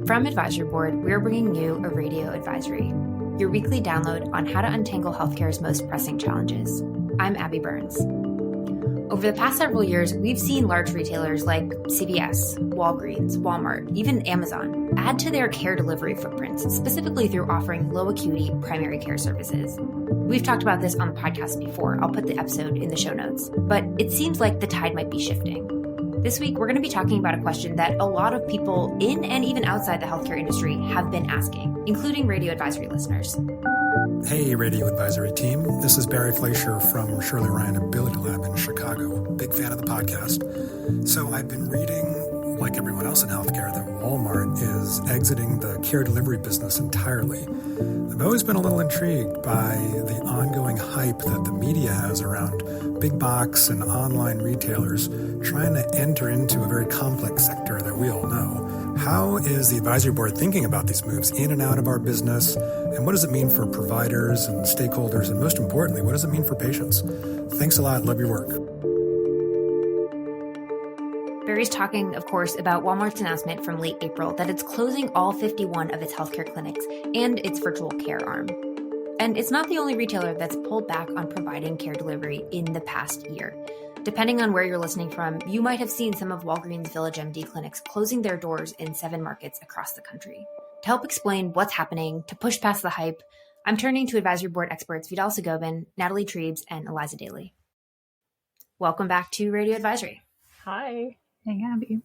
From Advisory Board, we're bringing you a radio advisory, your weekly download on how to untangle healthcare's most pressing challenges. I'm Abby Burns. Over the past several years, we've seen large retailers like CVS, Walgreens, Walmart, even Amazon add to their care delivery footprints, specifically through offering low acuity primary care services. We've talked about this on the podcast before. I'll put the episode in the show notes. But it seems like the tide might be shifting. This week, we're going to be talking about a question that a lot of people in and even outside the healthcare industry have been asking, including radio advisory listeners. Hey, radio advisory team. This is Barry Fleischer from Shirley Ryan Ability Lab in Chicago. Big fan of the podcast. So I've been reading, like everyone else in healthcare, that Walmart is exiting the care delivery business entirely. I've always been a little intrigued by the ongoing hype that the media has around big box and online retailers trying to enter into a very complex sector that we all know. How is the advisory board thinking about these moves in and out of our business? And what does it mean for providers and stakeholders? And most importantly, what does it mean for patients? Thanks a lot. Love your work. Barry's talking, of course, about Walmart's announcement from late April that it's closing all 51 of its healthcare clinics and its virtual care arm. And it's not the only retailer that's pulled back on providing care delivery in the past year. Depending on where you're listening from, you might have seen some of Walgreens VillageMD clinics closing their doors in 7 markets across the country. To help explain what's happening, to push past the hype, I'm turning to advisory board experts Vidal Segobin, Natalie Trebes, and Eliza Daly. Welcome back to Radio Advisory. Hi. Hey, Abby.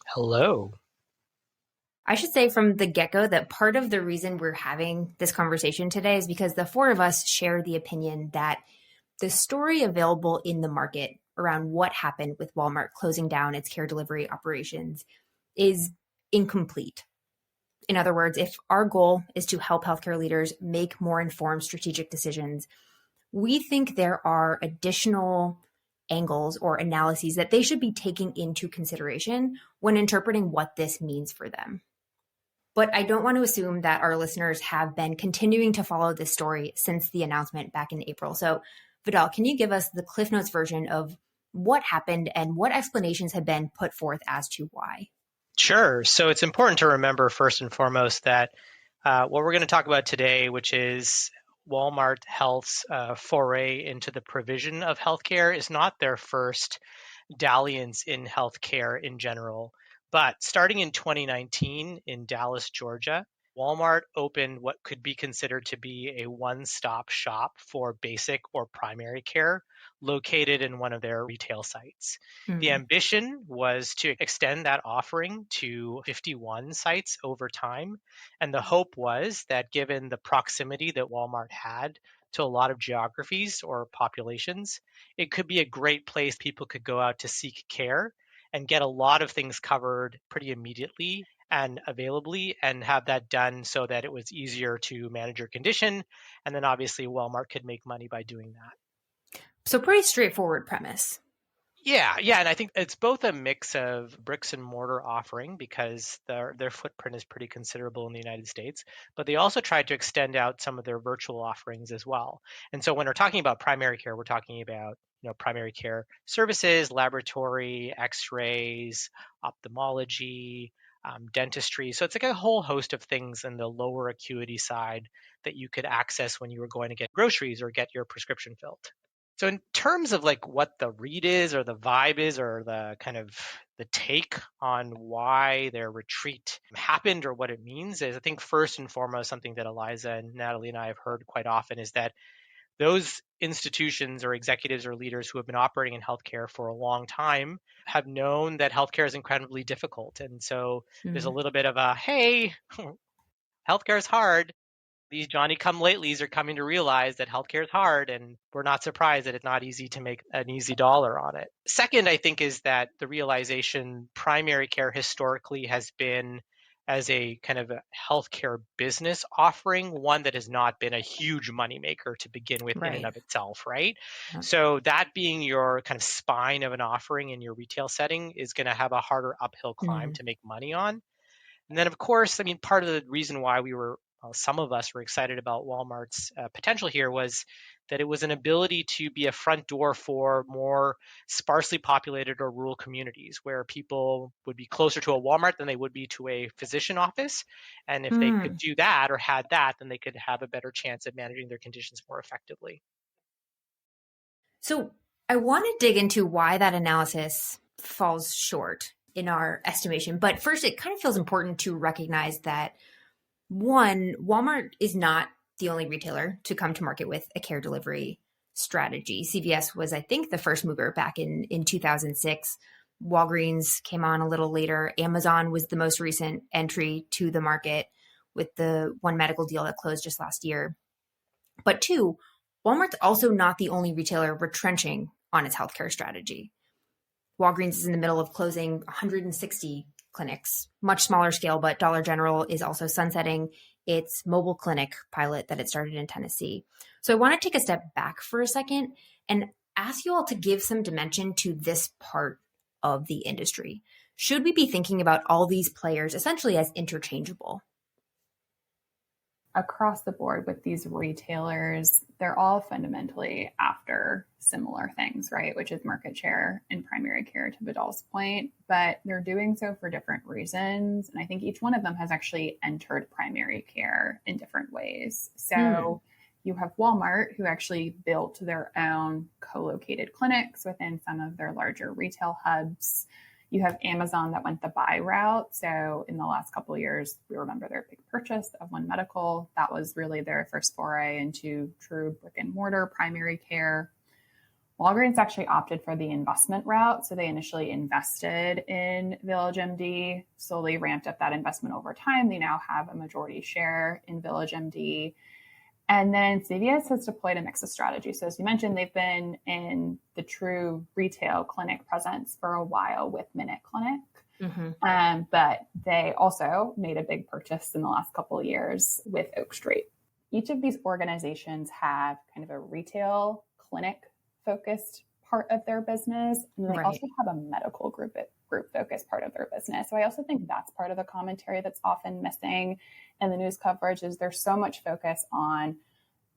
Hello. I should say from the get-go that part of the reason we're having this conversation today is because the 4 of us share the opinion that the story available in the market around what happened with Walmart closing down its care delivery operations is incomplete. In other words, if our goal is to help healthcare leaders make more informed strategic decisions, we think there are additional angles or analyses that they should be taking into consideration when interpreting what this means for them. But I don't want to assume that our listeners have been continuing to follow this story since the announcement back in April. So, Vidal, can you give us the Cliff Notes version of what happened and what explanations have been put forth as to why? Sure. So it's important to remember first and foremost that what we're going to talk about today, which is Walmart Health's foray into the provision of healthcare, is not their first dalliance in healthcare in general. But starting in 2019 in Dallas, Georgia, Walmart opened what could be considered to be a one-stop shop for basic or primary care located in one of their retail sites. Mm-hmm. The ambition was to extend that offering to 51 sites over time. And the hope was that given the proximity that Walmart had to a lot of geographies or populations, it could be a great place people could go out to seek care and get a lot of things covered pretty immediately and availably, and have that done so that it was easier to manage your condition. And then obviously Walmart could make money by doing that. So pretty straightforward premise. Yeah. And I think it's both a mix of bricks and mortar offering because their footprint is pretty considerable in the United States, but they also tried to extend out some of their virtual offerings as well. And so when we're talking about primary care, we're talking about primary care services, laboratory, x-rays, ophthalmology, dentistry. So it's like a whole host of things in the lower acuity side that you could access when you were going to get groceries or get your prescription filled. So in terms of like what the read is or the vibe is or the kind of the take on why their retreat happened or what it means is, I think first and foremost, something that Eliza and Natalie and I have heard quite often is that those institutions or executives or leaders who have been operating in healthcare for a long time have known that healthcare is incredibly difficult. And so there's a little bit of a, hey, healthcare is hard. These Johnny-come-latelys are coming to realize that healthcare is hard, and we're not surprised that it's not easy to make an easy dollar on it. Second, I think, is that the realization primary care historically has been as a kind of a healthcare business offering, one that has not been a huge moneymaker to begin with in and of itself, right? Yeah. So that being your kind of spine of an offering in your retail setting is going to have a harder uphill climb to make money on. And then, of course, I mean, part of the reason why we were some of us were excited about Walmart's potential here was that it was an ability to be a front door for more sparsely populated or rural communities where people would be closer to a Walmart than they would be to a physician office. And if they could do that or had that, then they could have a better chance at managing their conditions more effectively. So I want to dig into why that analysis falls short in our estimation. But first, it kind of feels important to recognize that, one, Walmart is not the only retailer to come to market with a care delivery strategy. CVS was, I think, the first mover back in 2006. Walgreens came on a little later. Amazon was the most recent entry to the market with the One Medical deal that closed just last year. But two, Walmart's also not the only retailer retrenching on its healthcare strategy. Walgreens is in the middle of closing 160 clinics, much smaller scale, but Dollar General is also sunsetting its mobile clinic pilot that it started in Tennessee. So I want to take a step back for a second and ask you all to give some dimension to this part of the industry. Should we be thinking about all these players essentially as interchangeable? Across the board with these retailers, they're all fundamentally after similar things, right? Which is market share in primary care, to Vidal's point, but they're doing so for different reasons. And I think each one of them has actually entered primary care in different ways. So you have Walmart, who actually built their own co-located clinics within some of their larger retail hubs. You have Amazon that went the buy route. So in the last couple of years, we remember their big purchase of One Medical. That was really their first foray into true brick and mortar primary care. Walgreens actually opted for the investment route. So they initially invested in VillageMD, slowly ramped up that investment over time. They now have a majority share in VillageMD. And then CVS has deployed a mix of strategies. So as you mentioned, they've been in the true retail clinic presence for a while with Minute Clinic. But they also made a big purchase in the last couple of years with Oak Street. Each of these organizations have kind of a retail clinic focused part of their business. And they also have a medical group focused part of their business. So I also think that's part of the commentary that's often missing in the news coverage is there's so much focus on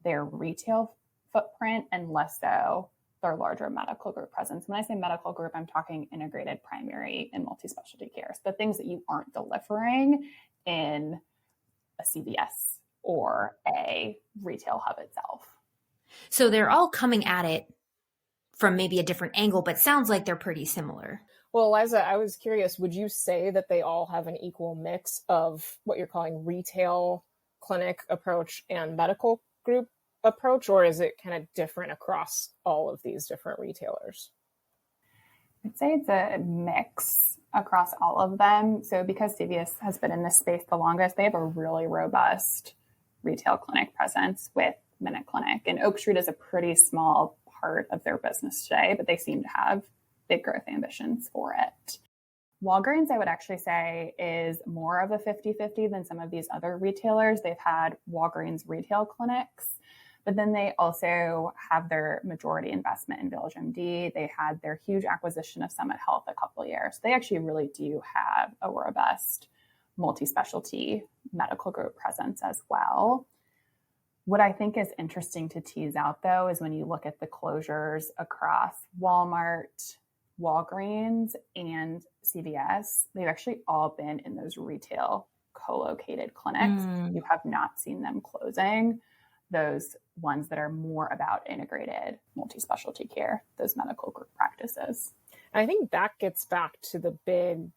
their retail footprint and less so their larger medical group presence. When I say medical group, I'm talking integrated primary and multi-specialty care. So the things that you aren't delivering in a CVS or a retail hub itself. So they're all coming at it from maybe a different angle, but sounds like they're pretty similar. Well, Eliza, I was curious, would you say that they all have an equal mix of what you're calling retail clinic approach and medical group approach, or is it kind of different across all of these different retailers? I'd say it's a mix across all of them. So because CVS has been in this space the longest, they have a really robust retail clinic presence with Minute Clinic. And Oak Street is a pretty small part of their business today, but they seem to have big growth ambitions for it. Walgreens, I would actually say, is more of a 50-50 than some of these other retailers. They've had Walgreens retail clinics, but then they also have their majority investment in VillageMD. They had their huge acquisition of Summit Health a couple of years. They actually really do have a robust multi-specialty medical group presence as well. What I think is interesting to tease out, though, is when you look at the closures across Walmart, Walgreens, and CVS, they've actually all been in those retail co-located clinics. You have not seen them closing those ones that are more about integrated multi-specialty care, those medical group practices. I think that gets back to the big,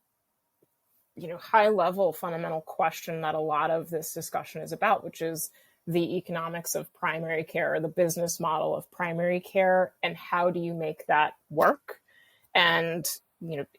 high level fundamental question that a lot of this discussion is about, which is the economics of primary care, the business model of primary care, and how do you make that work? And,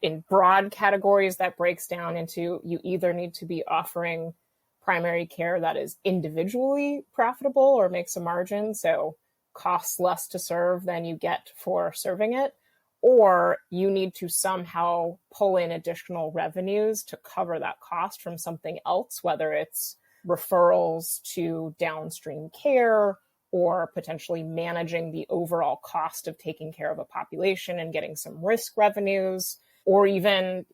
in broad categories, that breaks down into you either need to be offering primary care that is individually profitable or makes a margin, so costs less to serve than you get for serving it, or you need to somehow pull in additional revenues to cover that cost from something else, whether it's referrals to downstream care or potentially managing the overall cost of taking care of a population and getting some risk revenues. Or even,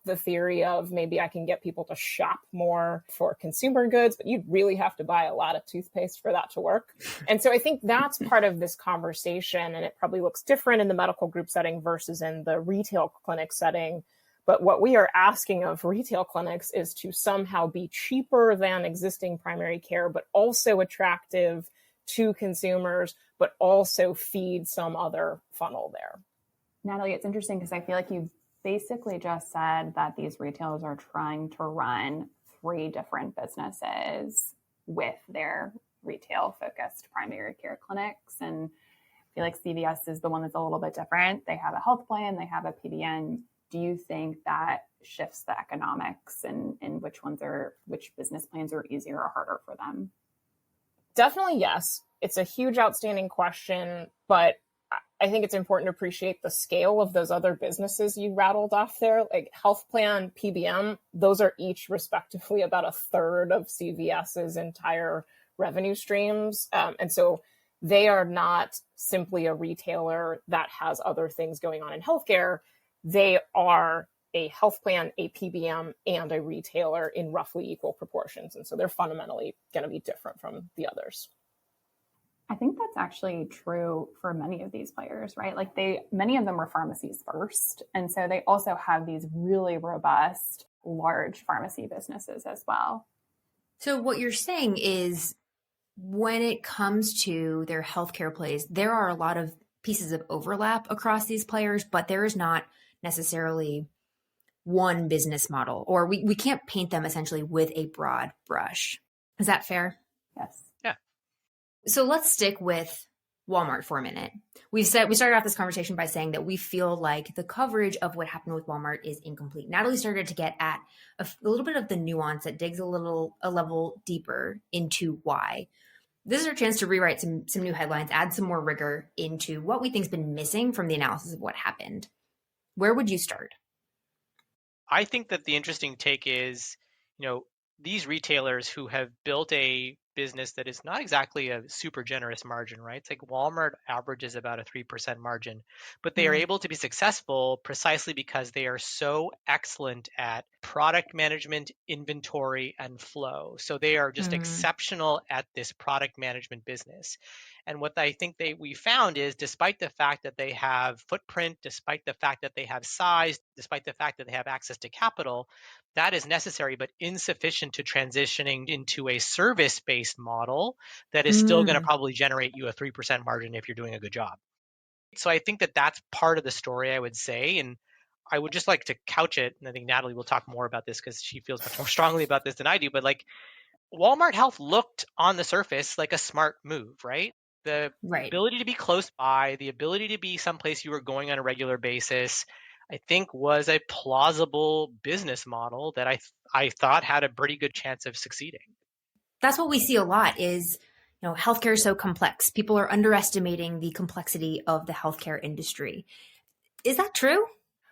the theory of maybe I can get people to shop more for consumer goods, but you'd really have to buy a lot of toothpaste for that to work. And so I think that's part of this conversation, and it probably looks different in the medical group setting versus in the retail clinic setting. But what we are asking of retail clinics is to somehow be cheaper than existing primary care, but also attractive to consumers, but also feed some other funnel there. Natalie, it's interesting because I feel like you've basically just said that these retailers are trying to run 3 different businesses with their retail focused primary care clinics. And I feel like CVS is the one that's a little bit different. They have a health plan, they have a PBM. Do you think that shifts the economics and which business plans are easier or harder for them? Definitely, yes. It's a huge outstanding question, but I think it's important to appreciate the scale of those other businesses you rattled off there, like health plan, PBM. Those are each respectively about a third of CVS's entire revenue streams. And so they are not simply a retailer that has other things going on in healthcare. They are a health plan, a PBM, and a retailer in roughly equal proportions. And so they're fundamentally going to be different from the others. I think that's actually true for many of these players, right? Like many of them are pharmacies first. And so they also have these really robust, large pharmacy businesses as well. So what you're saying is when it comes to their healthcare plays, there are a lot of pieces of overlap across these players, but there is not necessarily one business model, or we can't paint them essentially with a broad brush. Is that fair? Yes. Yeah. So let's stick with Walmart for a minute. We started off this conversation by saying that we feel like the coverage of what happened with Walmart is incomplete. Natalie started to get at a little bit of the nuance that digs a level deeper into why. This is our chance to rewrite some new headlines, add some more rigor into what we think has been missing from the analysis of what happened. Where would you start? I think that the interesting take is, these retailers who have built a business that is not exactly a super generous margin, right? It's like Walmart averages about a 3% margin, but they are able to be successful precisely because they are so excellent at product management, inventory, and flow. So they are just exceptional at this product management business. And what I think we found is, despite the fact that they have footprint, despite the fact that they have size, despite the fact that they have access to capital, that is necessary but insufficient to transitioning into a service-based model that is still going to probably generate you a 3% margin if you're doing a good job. So I think that that's part of the story, I would say. And I would just like to couch it, and I think Natalie will talk more about this because she feels much more strongly about this than I do, but like Walmart Health looked on the surface like a smart move, right? The ability to be close by, the ability to be someplace you were going on a regular basis, I think was a plausible business model that I thought had a pretty good chance of succeeding. That's what we see a lot is, healthcare is so complex. People are underestimating the complexity of the healthcare industry. Is that true?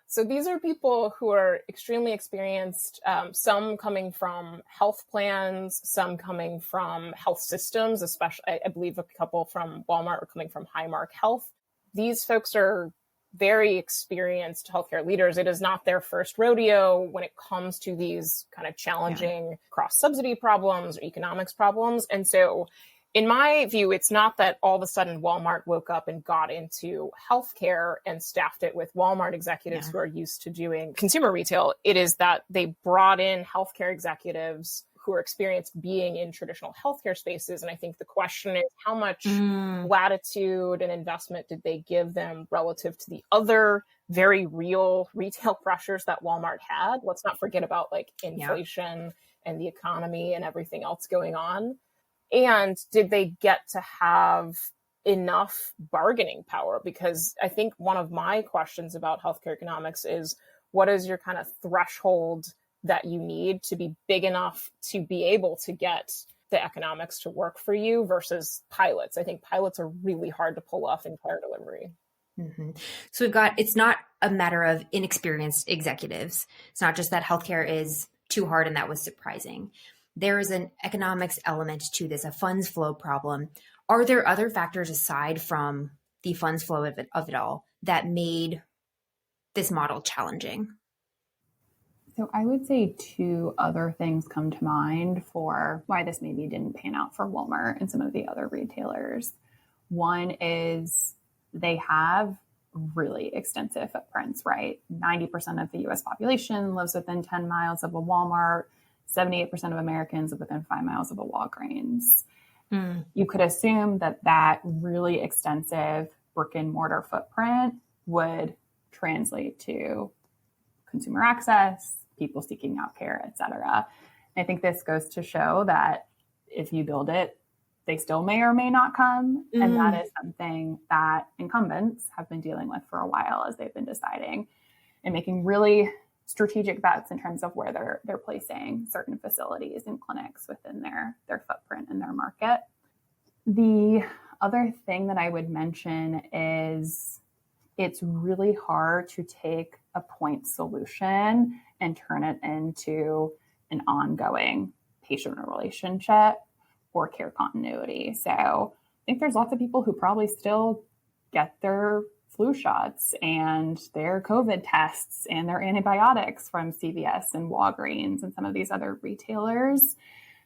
So these are people who are extremely experienced, some coming from health plans, some coming from health systems, especially, I believe a couple from Walmart were coming from Highmark Health. These folks are very experienced healthcare leaders. It is not their first rodeo when it comes to these kind of challenging cross-subsidy problems or economics problems. And so in my view, it's not that all of a sudden Walmart woke up and got into healthcare and staffed it with Walmart executives who are used to doing consumer retail. It is that they brought in healthcare executives who are experienced being in traditional healthcare spaces. And I think the question is, how much latitude and investment did they give them relative to the other very real retail pressures that Walmart had? Let's not forget about like inflation and the economy and everything else going on. And did they get to have enough bargaining power? Because I think one of my questions about healthcare economics is, what is your kind of threshold that you need to be big enough to be able to get the economics to work for you versus pilots? I think pilots are really hard to pull off in care delivery. So it's not a matter of inexperienced executives. It's not just that healthcare is too hard and that was surprising. There is an economics element to this, a funds flow problem. Are there other factors aside from the funds flow of it all that made this model challenging? So I would say two other things come to mind for why this maybe didn't pan out for Walmart and some of the other retailers. One is they have really extensive footprints, right? 90% of the US population lives within 10 miles of a Walmart. 78% of Americans live within 5 miles of a Walgreens. You could assume that that really extensive brick and mortar footprint would translate to consumer access, people seeking out care, et cetera. I think this goes to show that if you build it, they still may or may not come. And that is something that incumbents have been dealing with for a while as they've been deciding and making really strategic bets in terms of where they're placing certain facilities and clinics within their footprint and their market. The other thing that I would mention is it's really hard to take a point solution and turn it into an ongoing patient relationship or care continuity. So I think there's lots of people who probably still get their flu shots and their COVID tests and their antibiotics from CVS and Walgreens and some of these other retailers.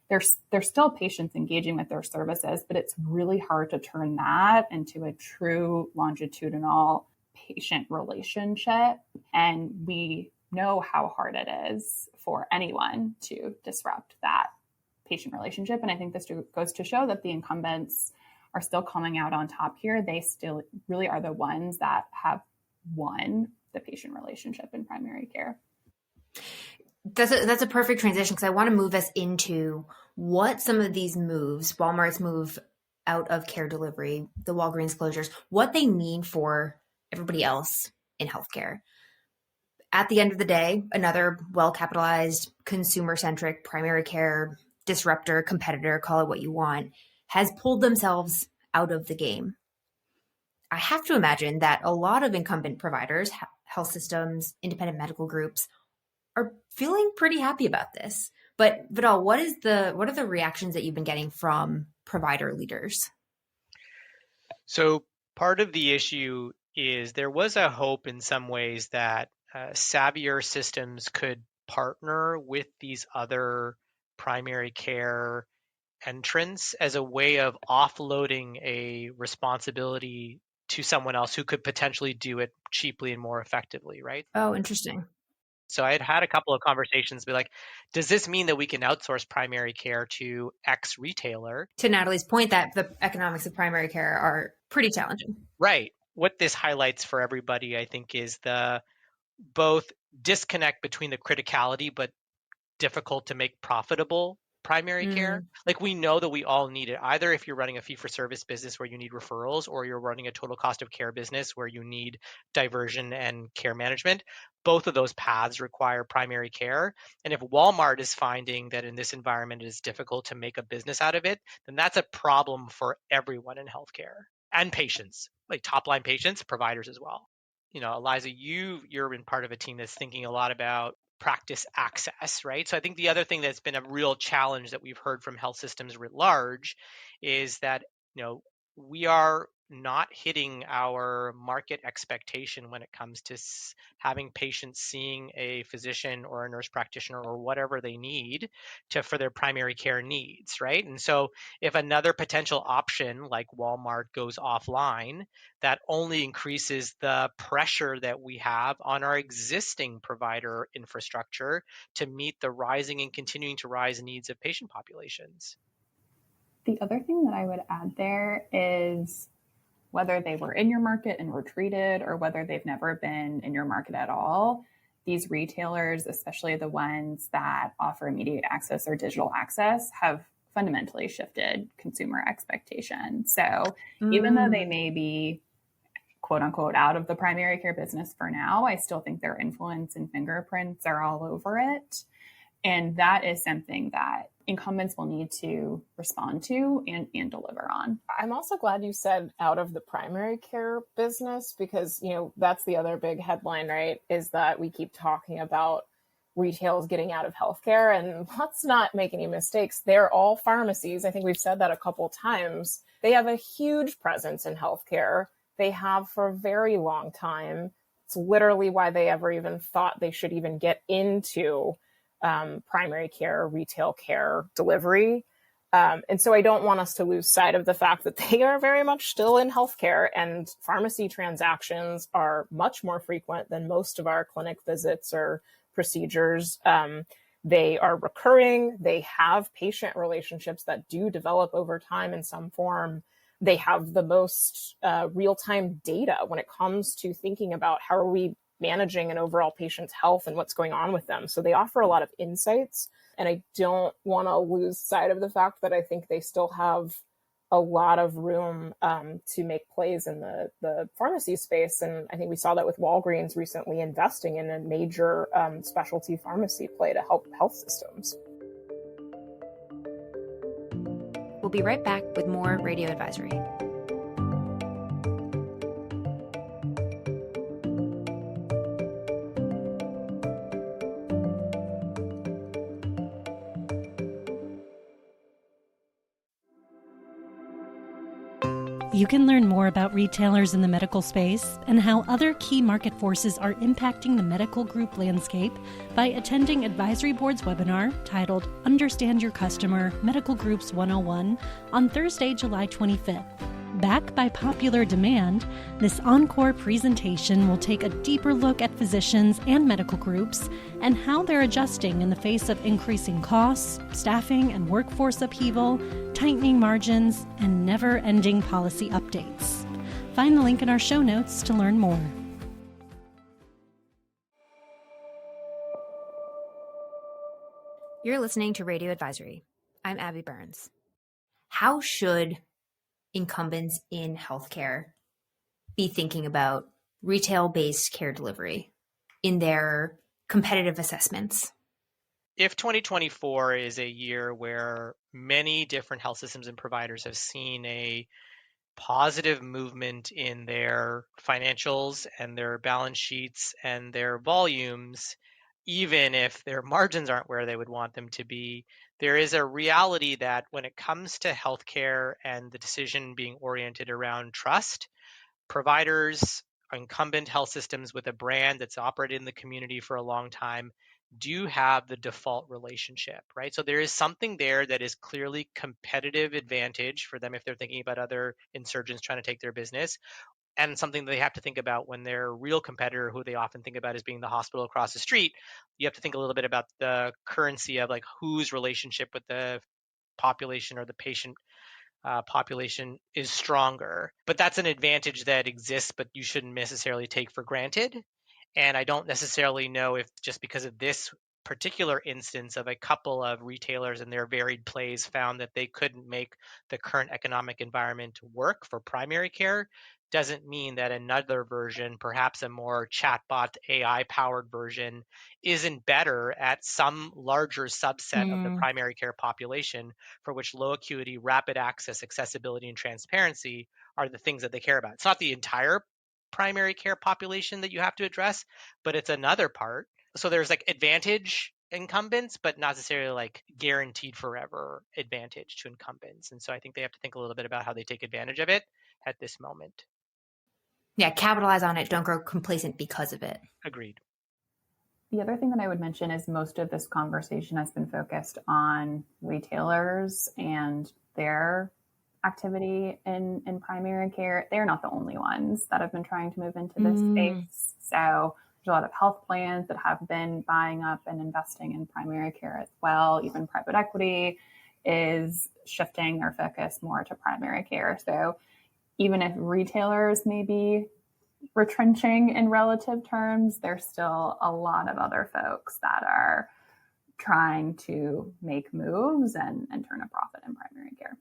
There's still patients engaging with their services, but it's really hard to turn that into a true longitudinal patient relationship. And we know how hard it is for anyone to disrupt that patient relationship. And I think this goes to show that the incumbents are still coming out on top here. They still really are the ones that have won the patient relationship in primary care. That's a perfect transition because I want to move us into what some of these moves, Walmart's move out of care delivery, the Walgreens closures, what they mean for everybody else in healthcare. At the end of the day, another well-capitalized, consumer-centric primary care disruptor, competitor, call it what you want, has pulled themselves out of the game. I have to imagine that a lot of incumbent providers, health systems, independent medical groups are feeling pretty happy about this. But Vidal, what are the reactions that you've been getting from provider leaders? So part of the issue is there was a hope in some ways that savvier systems could partner with these other primary care entrants as a way of offloading a responsibility to someone else who could potentially do it cheaply and more effectively, right? Oh, interesting. So I had a couple of conversations be like, does this mean that we can outsource primary care to X retailer? To Natalie's point that the economics of primary care are pretty challenging. Right. What this highlights for everybody, I think, is the both disconnect between the criticality but difficult to make profitable primary care. Like we know that we all need it. Either if you're running a fee-for-service business where you need referrals or you're running a total cost of care business where you need diversion and care management, both of those paths require primary care. And if Walmart is finding that in this environment it is difficult to make a business out of it, then that's a problem for everyone in healthcare and patients, like top-line patients, providers as well. You know, Eliza, you're in part of a team that's thinking a lot about practice access, right? So I think the other thing that's been a real challenge that we've heard from health systems writ large is that, you know, we are not hitting our market expectation when it comes to having patients seeing a physician or a nurse practitioner or whatever they need for their primary care needs, right? And so if another potential option like Walmart goes offline, that only increases the pressure that we have on our existing provider infrastructure to meet the rising and continuing to rise needs of patient populations. The other thing that I would add there is whether they were in your market and retreated or whether they've never been in your market at all, these retailers, especially the ones that offer immediate access or digital access, have fundamentally shifted consumer expectations. So even though they may be quote unquote out of the primary care business for now, I still think their influence and fingerprints are all over it. And that is something that incumbents will need to respond to and deliver on. I'm also glad you said out of the primary care business because, you know, that's the other big headline, right? Is that we keep talking about retail's getting out of healthcare. And let's not make any mistakes. They're all pharmacies. I think we've said that a couple times. They have a huge presence in healthcare. They have for a very long time. It's literally why they ever even thought they should even get into primary care, retail care delivery. And so I don't want us to lose sight of the fact that they are very much still in healthcare, and pharmacy transactions are much more frequent than most of our clinic visits or procedures. They are recurring. They have patient relationships that do develop over time in some form. They have the most real-time data when it comes to thinking about how are we managing an overall patient's health and what's going on with them. So they offer a lot of insights. And I don't want to lose sight of the fact that I think they still have a lot of room to make plays in the pharmacy space. And I think we saw that with Walgreens recently investing in a major specialty pharmacy play to help health systems. We'll be right back with more Radio Advisory. You can learn more about retailers in the medical space and how other key market forces are impacting the medical group landscape by attending Advisory Board's webinar titled Understand Your Customer, Medical Groups 101 on Thursday, July 25th. Backed by popular demand, this encore presentation will take a deeper look at physicians and medical groups and how they're adjusting in the face of increasing costs, staffing and workforce upheaval, tightening margins, and never-ending policy updates. Find the link in our show notes to learn more. You're listening to Radio Advisory. I'm Abby Burns. How should incumbents in healthcare be thinking about retail-based care delivery in their competitive assessments? If 2024 is a year where many different health systems and providers have seen a positive movement in their financials and their balance sheets and their volumes, even if their margins aren't where they would want them to be, there is a reality that when it comes to healthcare and the decision being oriented around trust, providers, incumbent health systems with a brand that's operated in the community for a long time do have the default relationship, right? So there is something there that is clearly competitive advantage for them if they're thinking about other insurgents trying to take their business, and something that they have to think about when their real competitor, who they often think about as being the hospital across the street, you have to think a little bit about the currency of like whose relationship with the population or the patient population is stronger. But that's an advantage that exists, but you shouldn't necessarily take for granted. And I don't necessarily know if just because of this particular instance of a couple of retailers and their varied plays found that they couldn't make the current economic environment work for primary care, doesn't mean that another version, perhaps a more chatbot AI-powered version, isn't better at some larger subset of the primary care population for which low acuity, rapid access, accessibility, and transparency are the things that they care about. It's not the entire primary care population that you have to address, but it's another part. So there's like advantage incumbents, but not necessarily like guaranteed forever advantage to incumbents. And so I think they have to think a little bit about how they take advantage of it at this moment. Yeah, capitalize on it. Don't grow complacent because of it. Agreed. The other thing that I would mention is most of this conversation has been focused on retailers and their activity in primary care. They're not the only ones that have been trying to move into this space. So there's a lot of health plans that have been buying up and investing in primary care as well. Even private equity is shifting their focus more to primary care. So even if retailers may be retrenching in relative terms, there's still a lot of other folks that are trying to make moves and turn a profit in primary care.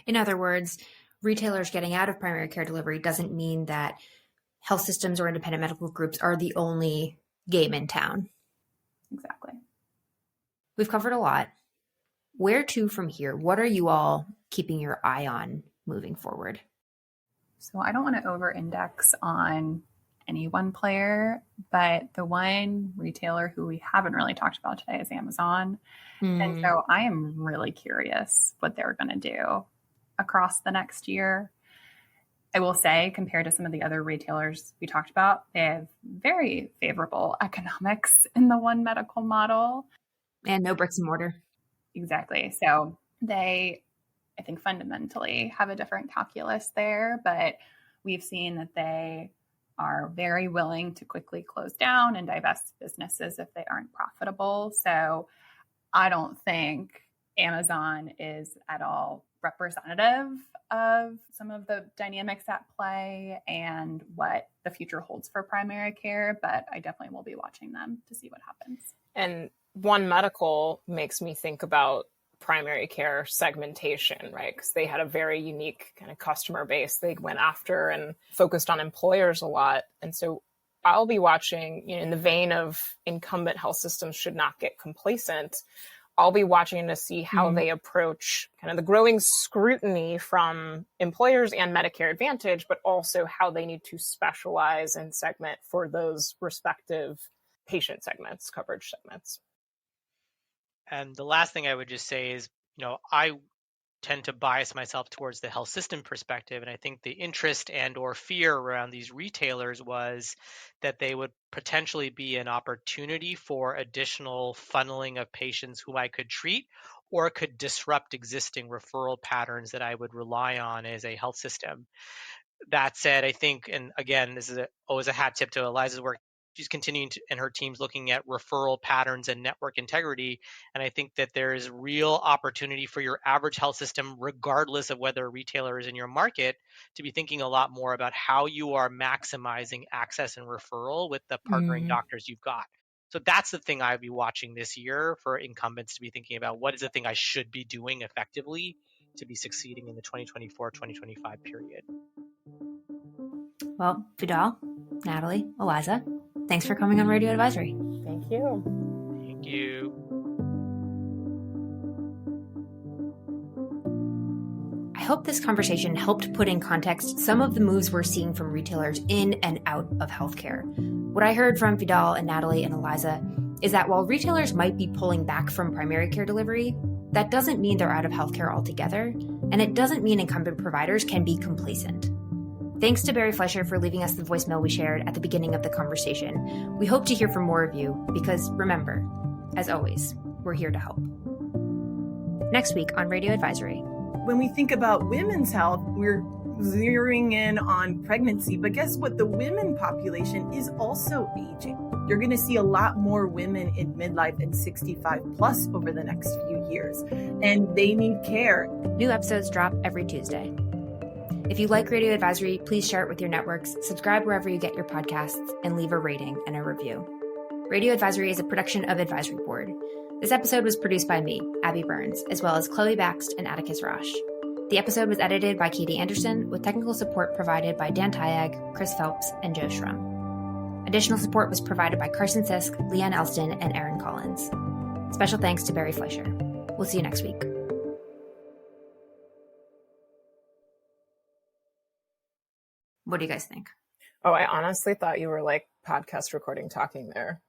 In other words, retailers getting out of primary care delivery doesn't mean that health systems or independent medical groups are the only game in town. Exactly. We've covered a lot. Where to from here? What are you all keeping your eye on moving forward? So I don't want to over-index on any one player, but the one retailer who we haven't really talked about today is Amazon. And so I am really curious what they're going to do across the next year. I will say, compared to some of the other retailers we talked about, they have very favorable economics in the One Medical model. And no bricks and mortar. Exactly. So they, I think, fundamentally have a different calculus there, but we've seen that they are very willing to quickly close down and divest businesses if they aren't profitable. So I don't think Amazon is at all representative of some of the dynamics at play and what the future holds for primary care, but I definitely will be watching them to see what happens. And One Medical makes me think about primary care segmentation, right? Because they had a very unique kind of customer base they went after and focused on employers a lot. And so I'll be watching, in the vein of incumbent health systems should not get complacent. I'll be watching to see how they approach kind of the growing scrutiny from employers and Medicare Advantage, but also how they need to specialize and segment for those respective patient segments, coverage segments. And the last thing I would just say is, I tend to bias myself towards the health system perspective. And I think the interest and or fear around these retailers was that they would potentially be an opportunity for additional funneling of patients whom I could treat or could disrupt existing referral patterns that I would rely on as a health system. That said, I think, and again, this is always a hat tip to Eliza's work. She's continuing to, and her team's looking at referral patterns and network integrity. And I think that there is real opportunity for your average health system, regardless of whether a retailer is in your market, to be thinking a lot more about how you are maximizing access and referral with the partnering doctors you've got. So that's the thing I'd be watching this year for incumbents to be thinking about. What is the thing I should be doing effectively to be succeeding in the 2024-2025 period? Well, Vidal, Natalie, Eliza, thanks for coming on Radio Advisory. Thank you. Thank you. I hope this conversation helped put in context some of the moves we're seeing from retailers in and out of healthcare. What I heard from Vidal and Natalie and Eliza is that while retailers might be pulling back from primary care delivery, that doesn't mean they're out of healthcare altogether, and it doesn't mean incumbent providers can be complacent. Thanks to Barry Fleischer for leaving us the voicemail we shared at the beginning of the conversation. We hope to hear from more of you because, remember, as always, we're here to help. Next week on Radio Advisory. When we think about women's health, we're zeroing in on pregnancy, but guess what? The women population is also aging. You're going to see a lot more women in midlife and 65 plus over the next few years, and they need care. New episodes drop every Tuesday. If you like Radio Advisory, please share it with your networks, subscribe wherever you get your podcasts, and leave a rating and a review. Radio Advisory is a production of Advisory Board. This episode was produced by me, Abby Burns, as well as Chloe Baxt and Atticus Rosh. The episode was edited by Katie Anderson, with technical support provided by Dan Tyag, Chris Phelps, and Joe Schrum. Additional support was provided by Carson Sisk, Leanne Elston, and Aaron Collins. Special thanks to Barry Fleischer. We'll see you next week. What do you guys think? Oh, I honestly thought you were like podcast recording talking there.